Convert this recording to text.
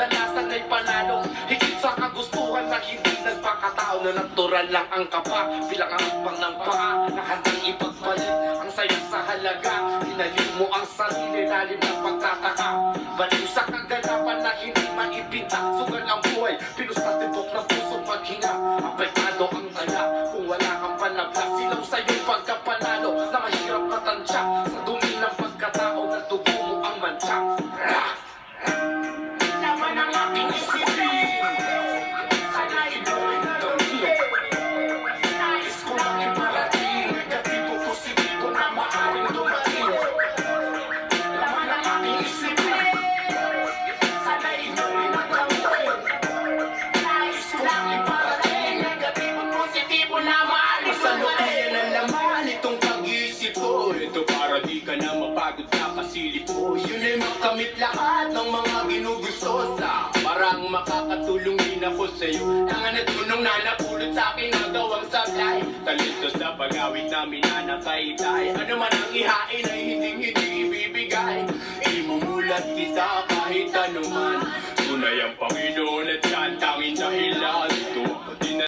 kadalasan ay panalo. Higit sa kagustuhan na hindi nagpakatao na natural lang ang kapa. Bilang ang hakbang ng paa na handang ipagpalit ang saya sa halaga. Hinalim mo ang sarili, lalim ng pagtataka. Baliw sa kaganapan na hindi maipinta. Sugal ang buhay, pinusta tibok ng pusong paghinga. Apektado ang tala kung wala kang panabla. Silaw sa'yo pagkapanalo na mahirap matansya. Sa dumi ng pagkatao na tubo mo ang mantsa. Laman ang aking isipin, sana ito'y nagawin. Nais ko lang iparating, negatibo positibo na maaaring dumating. Laman ang aking isipin, sana ito'y nagawin. Nais ko lang iparating, negatibo positibo na maaaring dumating. Ang laman itong pag-iisip ko, ito para di ka na mapagod na kasilip ko. Yun ay makamit lahat ng mga ginugusto sa parang makakatulong din ako sa'yo. Tangan at tunong na napulot sa'kin ang gawang sablay. Talento sa pag-awit namin na nakaitay. Ano man ang ihain ay hindi ibibigay. Imumulat kita kahit anuman. Tunay ang Panginoon at siya ang tanging dahilan.